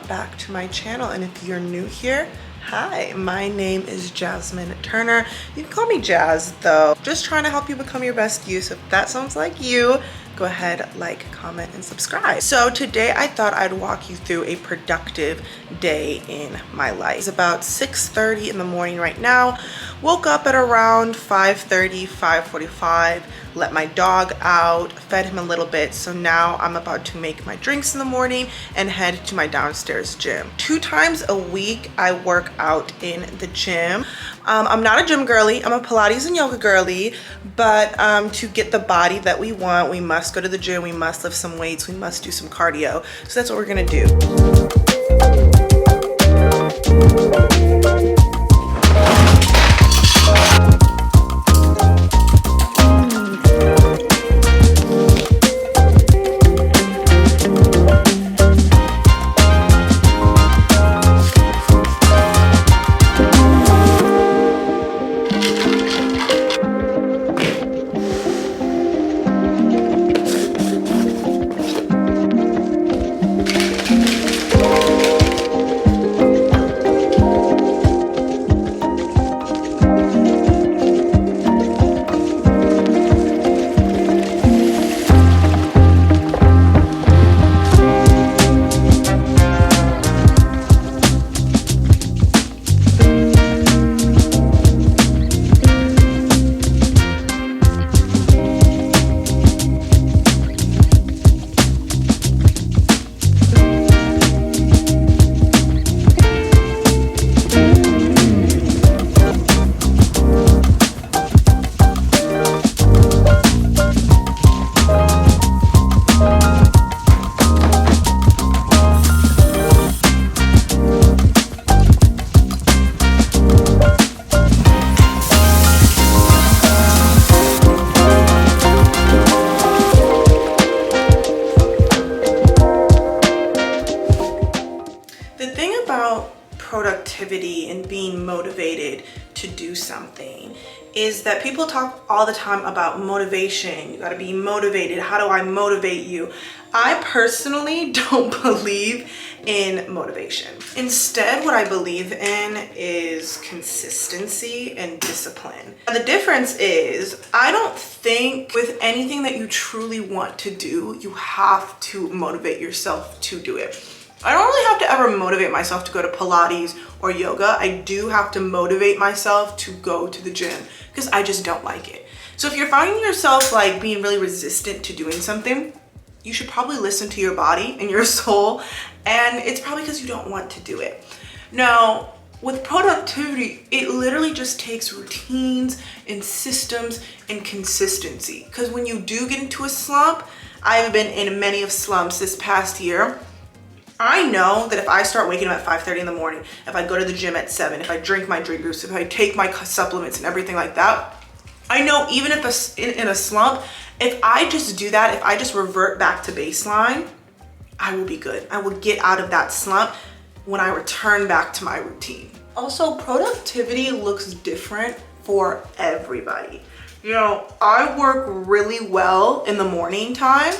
back to my channel. And if you're new here, hi, my name is Jasmine Turner. You can call me Jazz though. Just trying to help you become your best you. So if that sounds like you, go ahead, like, comment, and subscribe. So today I thought I'd walk you through a productive day in my life. It's about 6:30 in the morning right now. Woke up at around 5:30, 5:45, let my dog out, fed him a little bit. So now I'm about to make my drinks in the morning and head to my downstairs gym. 2 times a week, I work out in the gym. I'm not a gym girly, I'm a Pilates and yoga girly, but to get the body that we want, we must go to the gym, we must lift some weights, we must do some cardio. So that's what we're gonna do. Productivity and being motivated to do something is that people talk all the time about motivation. You got to be motivated. How do I motivate you? I personally don't believe in motivation. Instead, what I believe in is consistency and discipline. And the difference is, I don't think with anything that you truly want to do, you have to motivate yourself to do it. I don't really have to ever motivate myself to go to Pilates or yoga. I do have to motivate myself to go to the gym because I just don't like it. So if you're finding yourself like being really resistant to doing something, you should probably listen to your body and your soul, and it's probably because you don't want to do it. Now, with productivity, it literally just takes routines and systems and consistency. Because when you do get into a slump, I've been in many of slumps this past year. I know that if I start waking up at 5:30 in the morning, if I go to the gym at 7, if I drink my drink juice, if I take my supplements and everything like that, I know even if in a slump, if I just do that, if I just revert back to baseline, I will be good. I will get out of that slump when I return back to my routine. Also, productivity looks different for everybody. You know, I work really well in the morning time,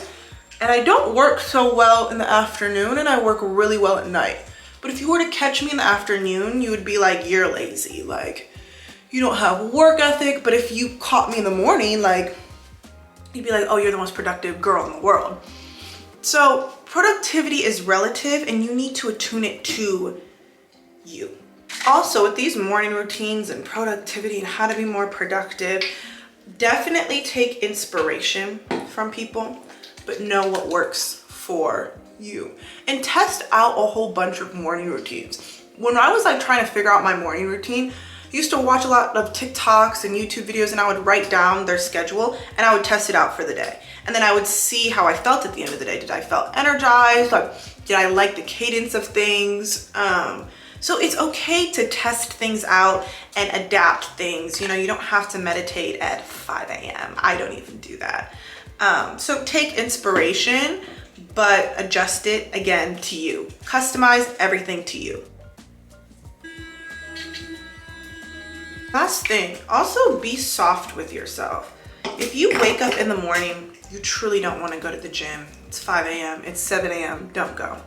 and I don't work so well in the afternoon, and I work really well at night. But if you were to catch me in the afternoon, you would be like, you're lazy. Like, you don't have work ethic. But if you caught me in the morning, like, you'd be like, oh, you're the most productive girl in the world. So productivity is relative, and you need to attune it to you. Also, with these morning routines and productivity and how to be more productive, definitely take inspiration from people, but know what works for you. And test out a whole bunch of morning routines. When I was like trying to figure out my morning routine, I used to watch a lot of TikToks and YouTube videos, and I would write down their schedule and I would test it out for the day. And then I would see how I felt at the end of the day. Did I feel energized? Like, did I like the cadence of things? So it's okay to test things out and adapt things. You know, you don't have to meditate at 5 a.m. I don't even do that. So take inspiration, but adjust it again to you. Customize everything to you. Last thing, also be soft with yourself. If you wake up in the morning, you truly don't want to go to the gym. It's 5 a.m., it's 7 a.m., don't go.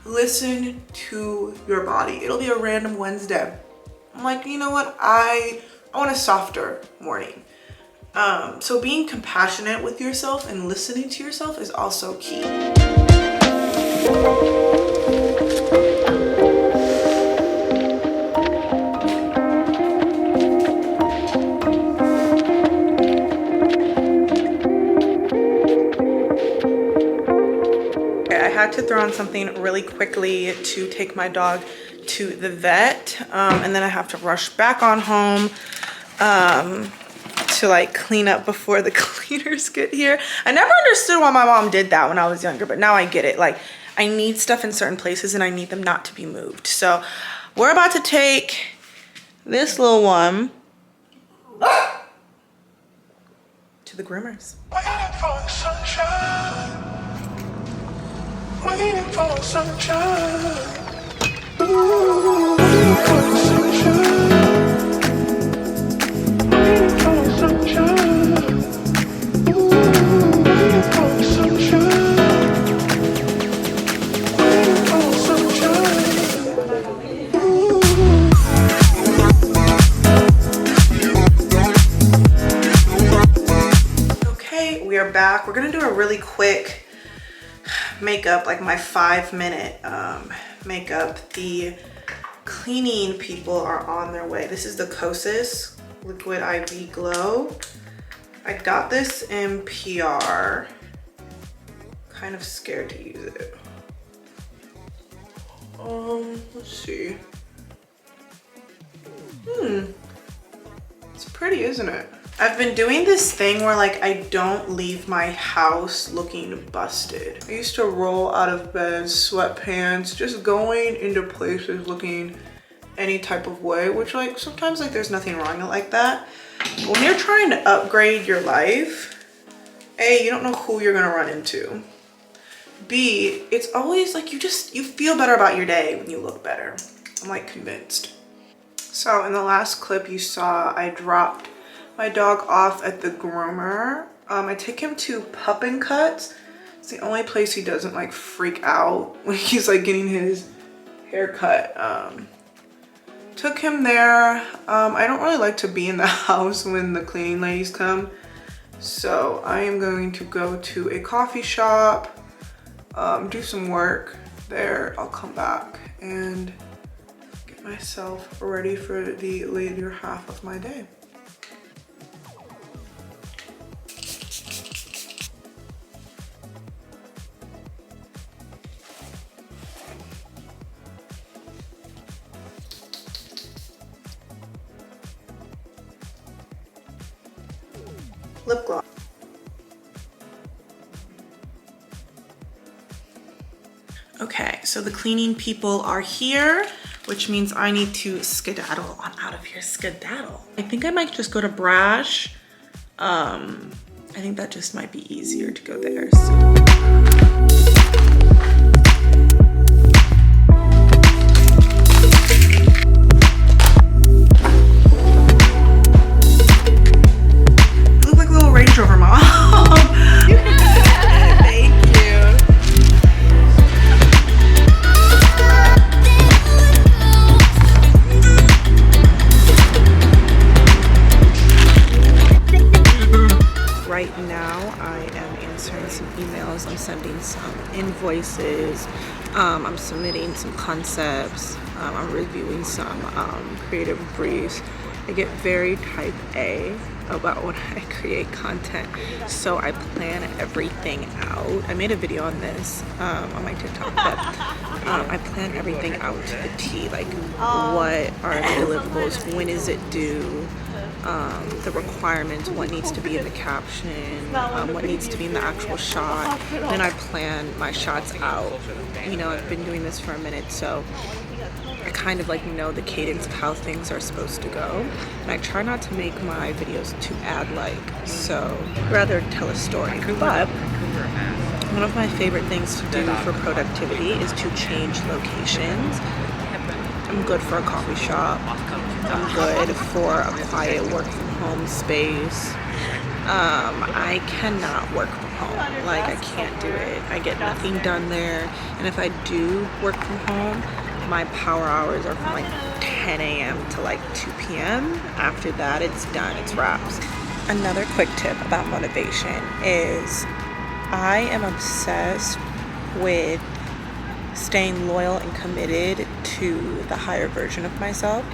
listen to your body. It'll be a random Wednesday. I'm like, you know what? I want a softer morning. So being compassionate with yourself and listening to yourself is also key. I had to throw on something really quickly to take my dog to the vet, and then I have to rush back on home to like clean up before the cleaners get here. I never understood why my mom did that when I was younger, but now I get it. Like, I need stuff in certain places and I need them not to be moved. So we're about to take this little one to the groomers. Waiting for sunshine. Waiting for sunshine. Ooh, waiting for sunshine. Waiting for sunshine. Ooh, waiting for sunshine. Waiting for sunshine. Okay, we are back. We're gonna do a really quick makeup, like my 5-minute makeup. The cleaning people are on their way. This is the Kosas Liquid IV Glow. I got this in PR. Kind of scared to use it. Let's see. It's pretty, isn't it? I've been doing this thing where like I don't leave my house looking busted. I used to roll out of bed, sweatpants, just going into places looking any type of way, which like sometimes like there's nothing wrong with like that. But when you're trying to upgrade your life, A, you don't know who you're gonna run into. B, it's always like you feel better about your day when you look better. I'm like convinced. So in the last clip you saw, I dropped my dog off at the groomer. I take him to Pup and Cuts. It's the only place he doesn't like freak out when he's like getting his hair cut. Took him there. I don't really like to be in the house when the cleaning ladies come. So I am going to go to a coffee shop, do some work there. I'll come back and get myself ready for the later half of my day. Lip gloss. Okay, so the cleaning people are here, which means I need to skedaddle on out of here. Skedaddle. I think I might just go to Brash. I think that just might be easier to go there. Range Rover mom. Thank you. Right now I am answering some emails, I'm sending some invoices, I'm submitting some concepts, I'm reviewing some creative briefs. I get very type A about when I create content, so I plan everything out. I made a video on this on my TikTok, but I plan everything out to the T, like what are the deliverables, when is it due, the requirements, what needs to be in the caption, what needs to be in the actual shot. Then I plan my shots out. You know, I've been doing this for a minute, so I kind of like know the cadence of how things are supposed to go, and I try not to make my videos too ad-like, so rather tell a story. But one of my favorite things to do for productivity is to change locations. I'm good for a coffee shop. I'm good for a quiet work from home space. I cannot work from home. Like, I can't do it. I get nothing done there. And if I do work from home, my power hours are from like 10 a.m. to like 2 p.m. After that, it's done. It's wraps. Another quick tip about motivation is I am obsessed with staying loyal and committed to the higher version of myself.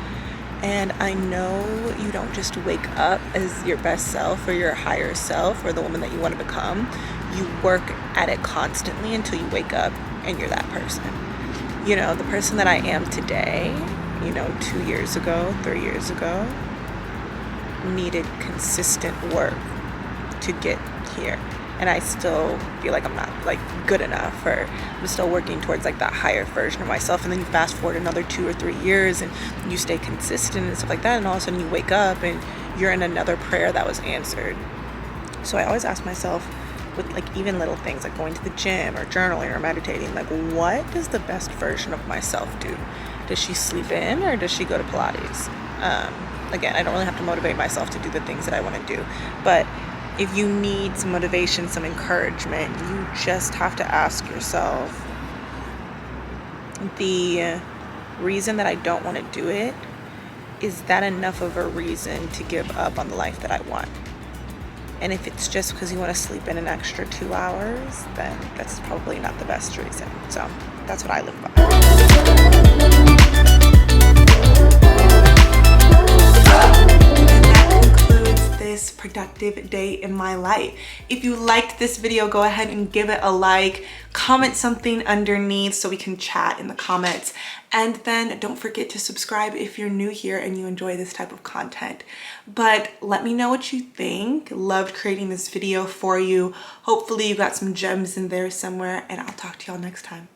And I know you don't just wake up as your best self or your higher self or the woman that you want to become. You work at it constantly until you wake up and you're that person. You know, the person that I am today, 2 years ago, 3 years ago, needed consistent work to get here. And I still feel like I'm not like good enough, or I'm still working towards like that higher version of myself. And then you fast forward another 2 or 3 years and you stay consistent and stuff like that, and all of a sudden you wake up and you're in another prayer that was answered. So I always ask myself, with like even little things like going to the gym or journaling or meditating, like, what does the best version of myself do? Does she sleep in or does she go to Pilates? Again, I don't really have to motivate myself to do the things that I want to do, but if you need some motivation, some encouragement, you just have to ask yourself, the reason that I don't want to do it, is that enough of a reason to give up on the life that I want? And if it's just because you want to sleep in an extra 2 hours, then that's probably not the best reason. So that's what I live by. This productive day in my life. If you liked this video, go ahead and give it a like, comment something underneath so we can chat in the comments, and then don't forget to subscribe if you're new here and you enjoy this type of content. But let me know what you think. Loved creating this video for you. Hopefully you got some gems in there somewhere, and I'll talk to y'all next time.